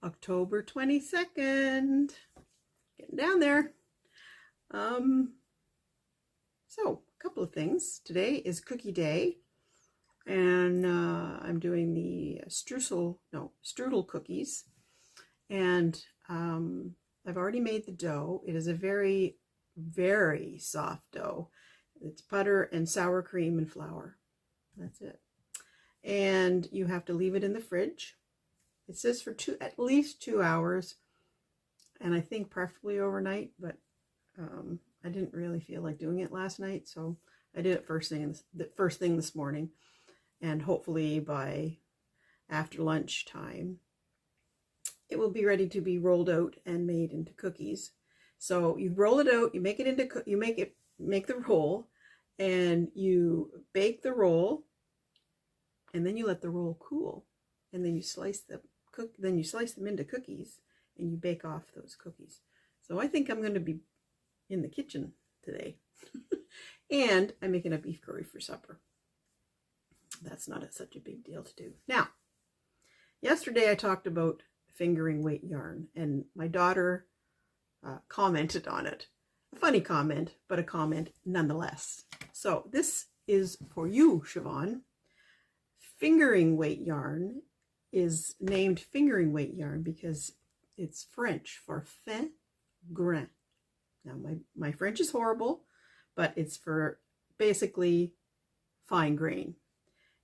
October 22nd. Getting down there. So, a couple of things. Today is cookie day, and I'm doing the strudel cookies. And I've already made the dough. It is a very, very soft dough. It's butter and sour cream and flour. That's it. And you have to leave it in the fridge. It says for at least 2 hours, and I think preferably overnight, but I didn't really feel like doing it last night, so I did it first thing this morning, and hopefully by after lunchtime it will be ready to be rolled out and made into cookies. So you roll it out, you make the roll, and you bake the roll, and then you let the roll cool, and then you slice them into cookies, and you bake off those cookies. So I think I'm going to be in the kitchen today. And I'm making a beef curry for supper. That's not such a big deal to do. Now, yesterday I talked about fingering weight yarn, and my daughter commented on it. A funny comment, but a comment nonetheless. So this is for you, Siobhan. Fingering weight yarn is named fingering weight yarn because it's French for fin grain. Now, my French is horrible, but it's for basically fine grain.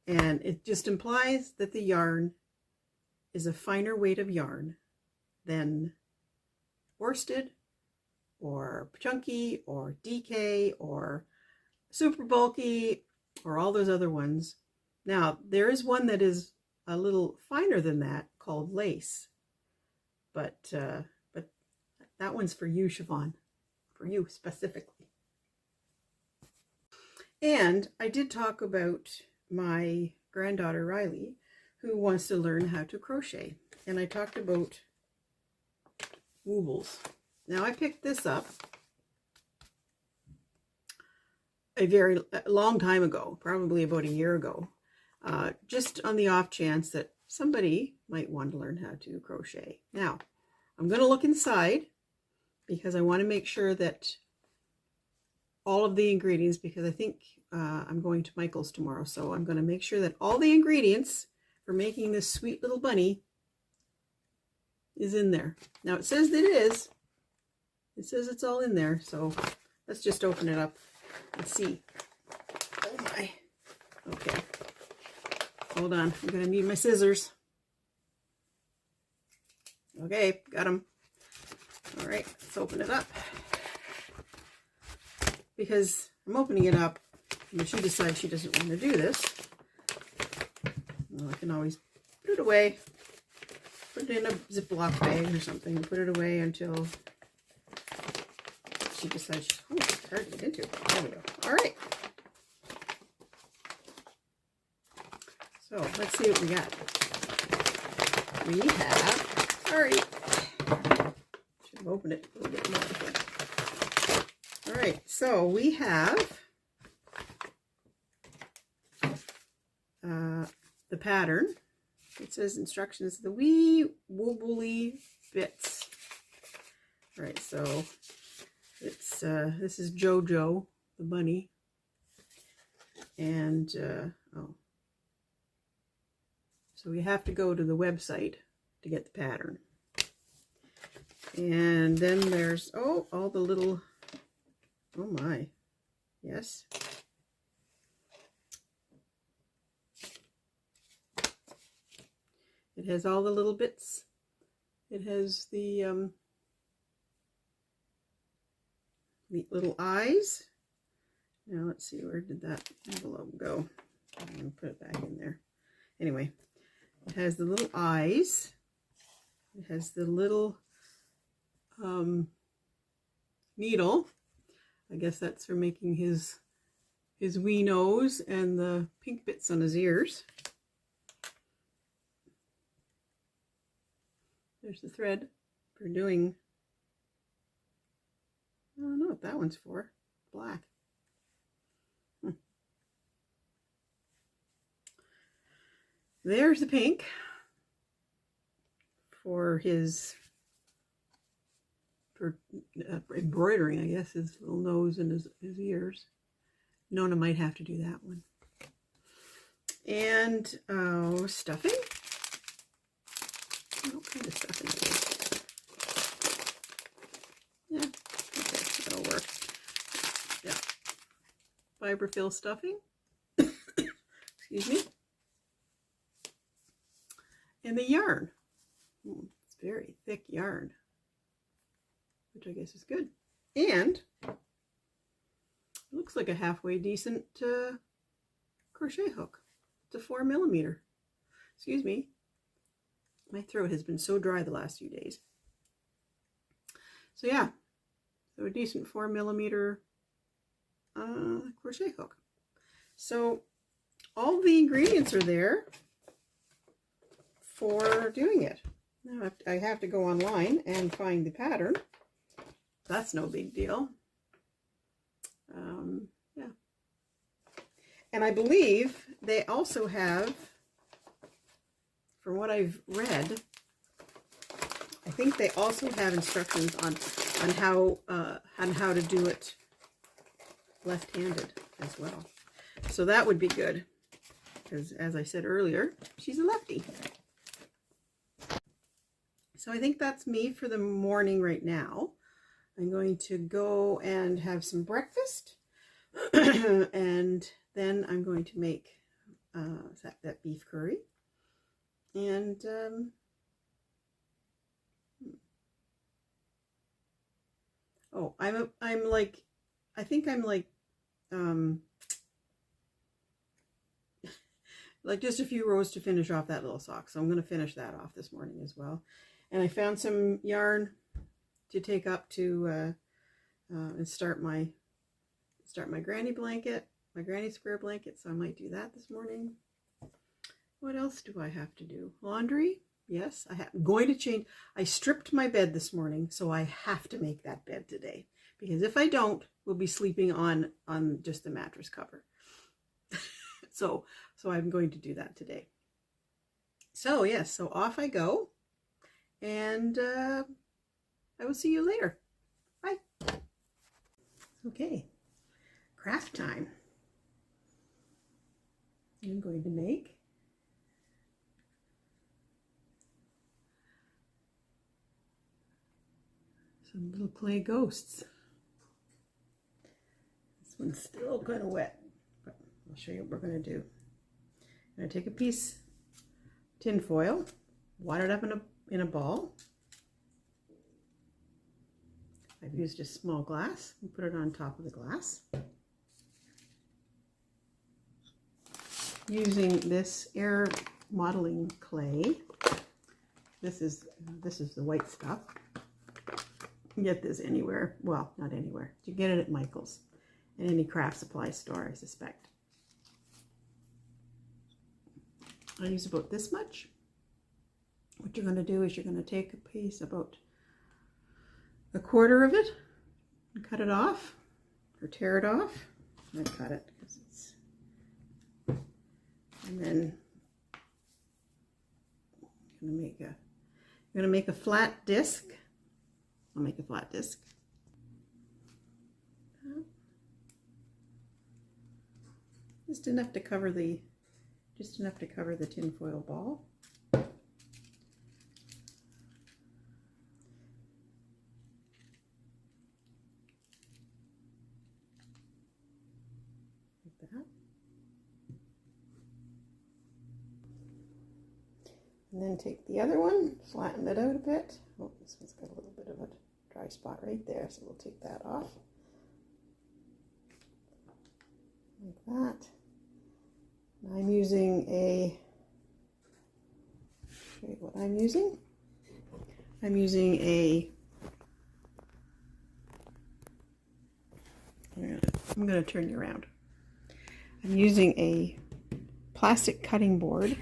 And it just implies that the yarn is a finer weight of yarn than worsted or chunky or DK or super bulky or all those other ones. Now, there is one that is a little finer than that called lace, but that one's for you, Siobhan, for you specifically. And I did talk about my granddaughter Riley, who wants to learn how to crochet, and I talked about woobles. Now, I picked this up a very long time ago, probably about a year ago, just on the off chance that somebody might want to learn how to crochet. Now, I'm going to look inside because I want to make sure that all of the ingredients, because I think I'm going to Michael's tomorrow, so I'm going to make sure that all the ingredients for making this sweet little bunny is in there. Now, it says that it is. It says it's all in there, so let's just open it up and see. Oh my. Okay. Hold on. I'm going to need my scissors. Okay, got them. All right, let's open it up. Because I'm opening it up, and if she decides she doesn't want to do this, well, I can always put it away. Put it in a Ziploc bag or something and put it away until she decides, oh, it's hard to get into. There we go. All right. So let's see what we got. We have, sorry, should have opened it a little bit more, I think. All right, so we have the pattern. It says instructions, the wee wobbly bits. All right, so it's this is Jojo, the bunny, and so we have to go to the website to get the pattern. And then there's, oh, all the little, oh my, yes. It has all the little bits. It has the little eyes. Now let's see, where did that envelope go? I'm going to put it back in there. Anyway, it has the little eyes. It has the little needle. I guess that's for making his wee nose, and the pink bits on his ears. There's the thread for doing, I don't know what that one's for, black. There's the pink for his embroidering, I guess, his little nose and his ears. Nona might have to do that one. And stuffing. What kind of stuffing is this? Yeah, okay, that'll work. Yeah. Fiberfill stuffing. Excuse me. And the yarn. It's very thick yarn, which I guess is good. And it looks like a halfway decent crochet hook. It's a 4mm. Excuse me. My throat has been so dry the last few days. So yeah, so a decent 4mm crochet hook. So all the ingredients are there for doing it. Now I have to go online and find the pattern. That's no big deal. Yeah. And I believe they also have, from what I've read, I think they also have instructions on how to do it left-handed as well. So that would be good, because as I said earlier, she's a lefty. So I think that's me for the morning right now. I'm going to go and have some breakfast, and then I'm going to make that beef curry. And oh, I'm like, I think I'm like just a few rows to finish off that little sock. So I'm going to finish that off this morning as well. And I found some yarn to take up to and start my granny blanket, my granny square blanket. So I might do that this morning. What else do I have to do? Laundry? Yes, I'm going to change. I stripped my bed this morning, so I have to make that bed today. Because if I don't, we'll be sleeping on just the mattress cover. So I'm going to do that today. So yes, so off I go. And I will see you later. Bye. Okay, craft time. I'm going to make some little clay ghosts. This one's still kind of wet, but I'll show you what we're going to do. I'm going to take a piece of tin foil, wad it up in a ball. I've used a small glass and put it on top of the glass. Using this air modeling clay. This is the white stuff. You can get this anywhere. Well, not anywhere. You get it at Michael's and any craft supply store, I suspect. I use about this much. What you're going to do is you're going to take a piece about a quarter of it and cut it off or tear it off. I cut it because it's, and then I'm going to make a flat disc. I'll make a flat disc. Just enough to cover the tinfoil ball. Like that. And then take the other one, flatten it out a bit. Oh, this one's got a little bit of a dry spot right there, so we'll take that off. Like that. I'm using show you what I'm using. I'm using I'm going to turn you around. I'm using a plastic cutting board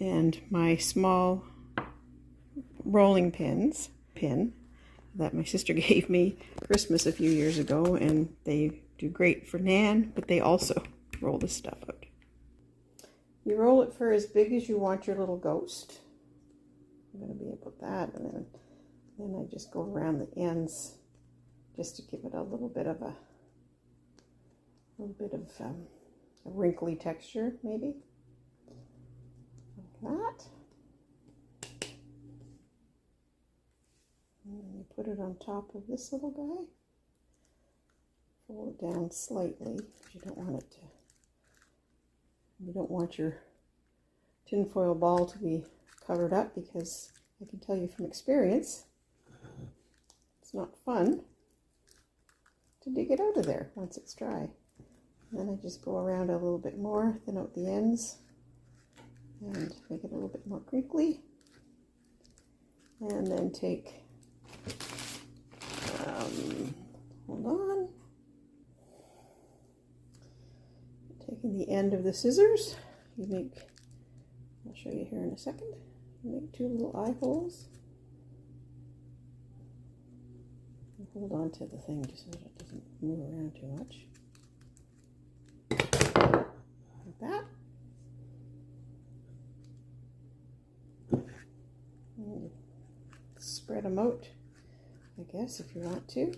and my small rolling pin that my sister gave me Christmas a few years ago, and they do great for Nan, but they also roll this stuff out. You roll it for as big as you want your little ghost. I'm going to be able that, and then I just go around the ends just to give it a little bit of a wrinkly texture, maybe like that. And then you put it on top of this little guy. Fold it down slightly because you don't want your tinfoil ball to be covered up, because I can tell you from experience it's not fun to dig it out of there once it's dry. And then I just go around a little bit more, thin out the ends, and make it a little bit more crinkly. And then take, hold on, taking the end of the scissors, you make, I'll show you here in a second, you make 2 little eye holes. And hold on to the thing just so that it doesn't move around too much. Like that. And spread them out, I guess, if you want to.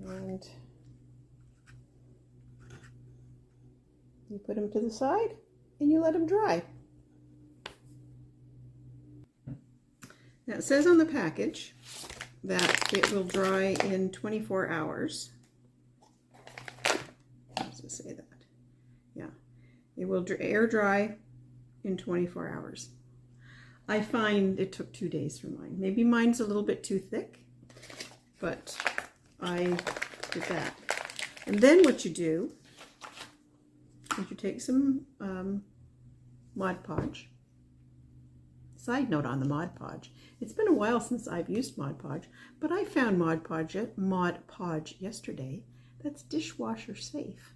And you put them to the side and you let them dry. Now it says on the package that it will dry in 24 hours. How does it say that? Yeah, it will air dry in 24 hours. I find it took 2 days for mine. Maybe mine's a little bit too thick, but I did that. And then what you do is you take some Mod Podge. Side note on the Mod Podge. It's been a while since I've used Mod Podge, but I found Mod Podge yesterday that's dishwasher safe.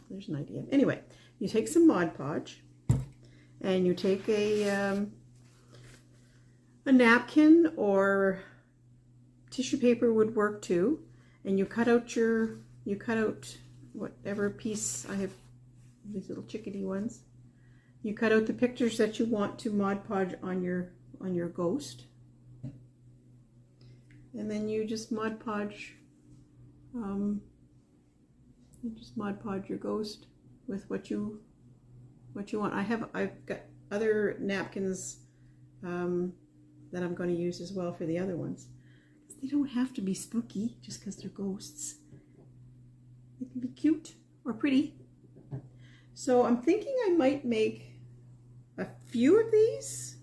There's an idea. Anyway, you take some Mod Podge and you take a napkin, or tissue paper would work too, and you cut out whatever piece. I have these little chickadee ones. You cut out the pictures that you want to Mod Podge on your ghost, and then you just Mod Podge. You just Mod Podge your ghost with what you want. I've got other napkins that I'm going to use as well for the other ones. They don't have to be spooky just because they're ghosts. They can be cute or pretty. So I'm thinking I might make a few of these.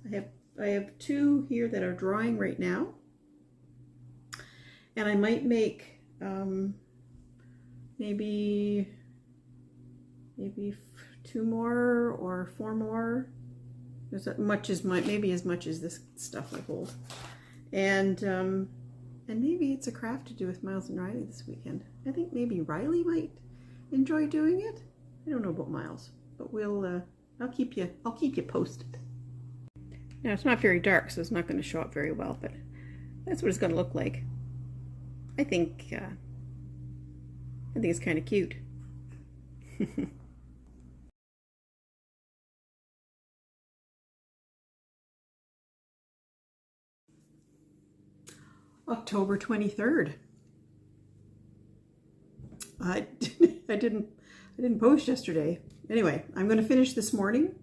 I have 2 here that are drying right now, and I might make maybe 2 more or 4 more. As much as maybe as much as this stuff I hold, and maybe it's a craft to do with Miles and Riley this weekend. I think maybe Riley might enjoy doing it. I don't know about Miles, but I'll keep you posted. Now it's not very dark, so it's not going to show up very well, but that's what it's going to look like. I think it's kind of cute. October 23rd. I didn't post yesterday. Anyway, I'm going to finish this morning.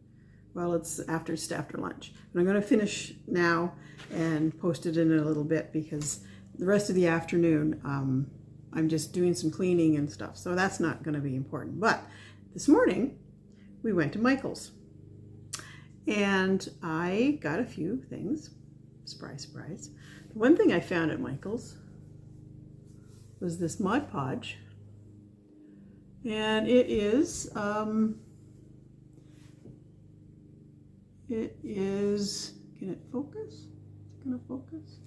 Well, it's after lunch. But I'm going to finish now and post it in a little bit, because the rest of the afternoon I'm just doing some cleaning and stuff. So that's not going to be important. But this morning we went to Michael's and I got a few things. Surprise, surprise. The one thing I found at Michael's was this Mod Podge, and it is can it focus? Is it gonna focus?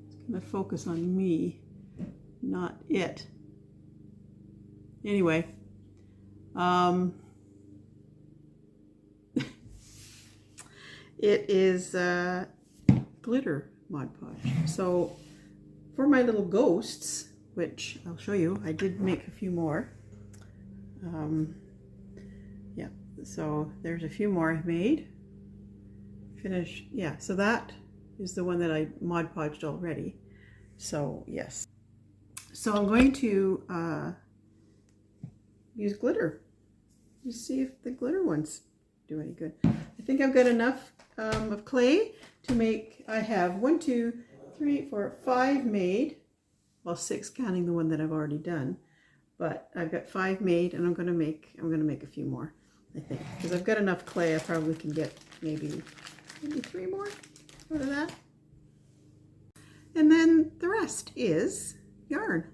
It's gonna focus on me, not it. Anyway, it is glitter Mod Podge. So for my little ghosts, which I'll show you, I did make a few more. Yeah, So there's a few more I've made. Finished, yeah, so that is the one that I Mod Podged already. So yes. So I'm going to use glitter. Just see if the glitter ones do any good. I think I've got enough of clay to make, I have 1, 2, 3, 4, 5 made. Well, 6 counting the one that I've already done. But I've got 5 made, and I'm gonna make a few more, I think. Because I've got enough clay, I probably can get maybe 3 more out of that. And then the rest is yarn.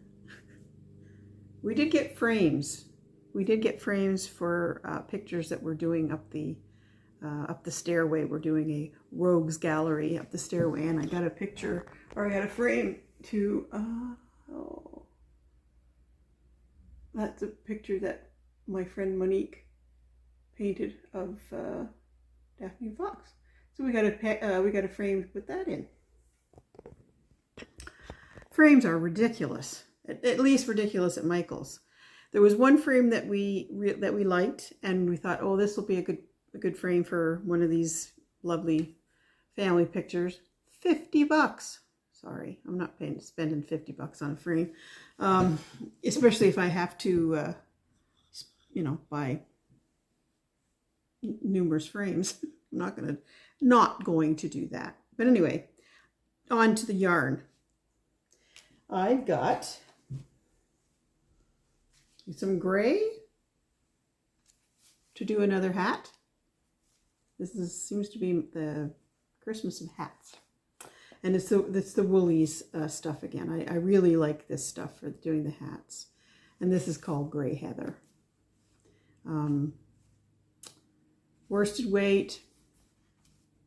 We did get frames. We did get frames for pictures that we're doing up the stairway. We're doing a rogues gallery up the stairway, and I got a picture, or I got a frame to, oh, that's a picture that my friend Monique painted of Daphne and Fox. So we got a frame to put that in. Frames are ridiculous, at least ridiculous at Michael's. There was one frame that we liked, and we thought, oh, this will be a good frame for one of these lovely family pictures. $50. Sorry, I'm not spending $50 on a frame, especially if I have to, you know, buy numerous frames. I'm not going to do that. But anyway, on to the yarn. I've got some gray to do another hat. Seems to be the Christmas of hats. And it's the Woolies stuff again. I really like this stuff for doing the hats. And this is called Gray Heather. Worsted weight,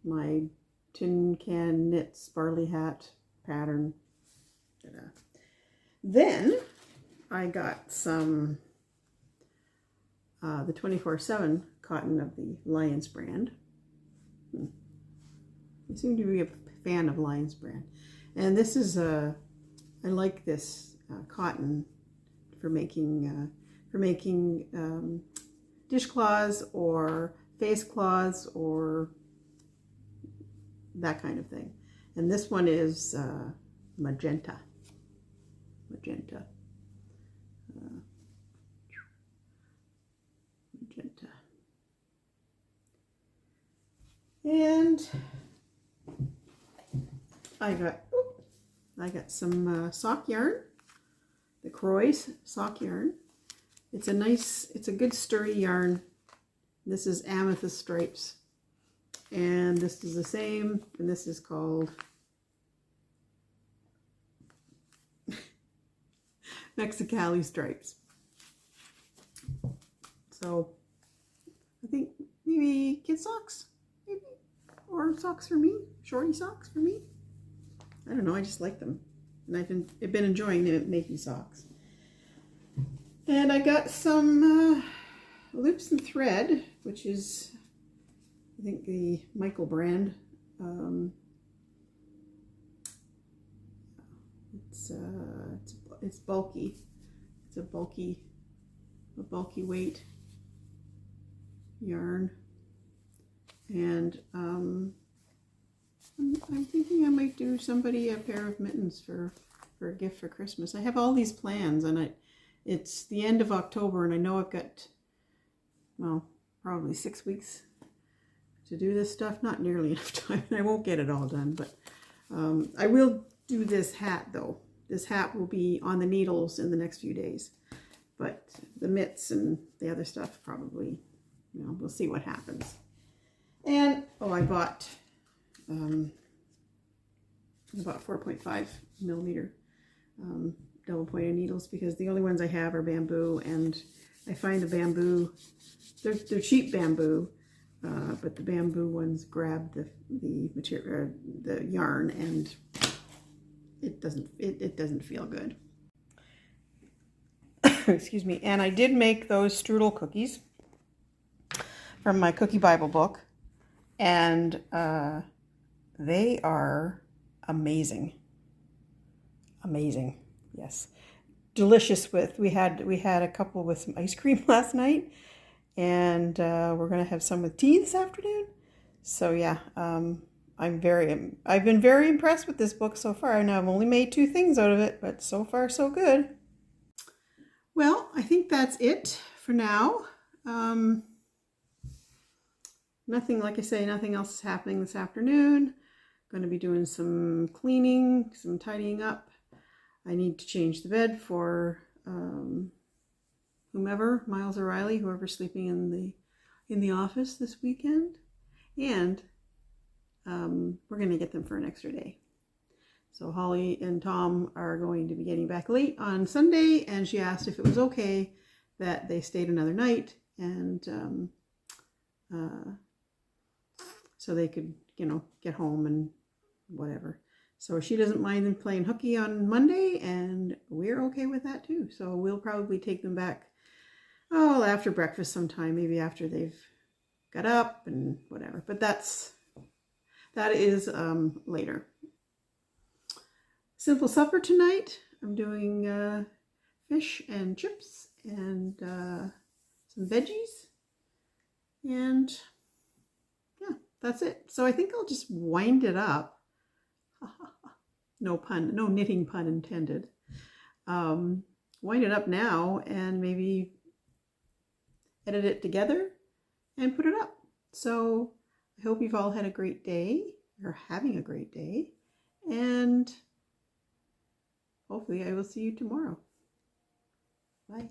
my tin can knits barley hat pattern. Ta-da. Then I got some the 24/7 cotton of the Lions brand. I seem to be a fan of Lions brand, and this is I like this cotton for making dishcloths or face cloths or that kind of thing. And this one is magenta. Magenta. And I got some sock yarn, the Croix sock yarn. It's a good sturdy yarn. This is Amethyst Stripes, and this is the same, and this is called Mexicali Stripes. So I think maybe kid socks, maybe, or socks for me, shorty socks for me. I don't know, I just like them, and I've been enjoying making socks. And I got some loops and thread, which is, I think, the Michael brand. It's bulky. It's a bulky weight yarn, and I'm thinking I might do somebody a pair of mittens for a gift for Christmas. I have all these plans, and it's the end of October, and I know I've got, well, probably 6 weeks to do this stuff. Not nearly enough time, and I won't get it all done, but I will do this hat, though. This hat will be on the needles in the next few days, but the mitts and the other stuff probably, you know, we'll see what happens. And, oh, I bought 4.5 millimeter double pointed needles, because the only ones I have are bamboo, and I find the bamboo, they're cheap bamboo, but the bamboo ones grab the material, the yarn, and it doesn't feel good. Excuse me. And I did make those strudel cookies from my Cookie Bible book, and they are amazing. Amazing. Yes. Delicious. We had a couple with some ice cream last night, and we're going to have some with tea this afternoon. So yeah, I've been very impressed with this book so far. I know I've only made 2 things out of it, but so far so good. Well, I think that's it for now. Nothing, like I say, nothing else is happening this afternoon. Going to be doing some cleaning, some tidying up. I need to change the bed for whomever, Miles or Riley, whoever's sleeping in the office this weekend. And we're going to get them for an extra day. So Holly and Tom are going to be getting back late on Sunday, and she asked if it was okay that they stayed another night, and so they could, get home and whatever. So she doesn't mind them playing hooky on Monday, and we're okay with that too. So we'll probably take them back, after breakfast sometime, maybe after they've got up and whatever. But that is later. Simple supper tonight. I'm doing fish and chips and some veggies. And yeah, that's it. So I think I'll just wind it up. No knitting pun intended. Wind it up now and maybe edit it together and put it up. So I hope you've all had a great day, or having a great day, and hopefully I will see you tomorrow. Bye.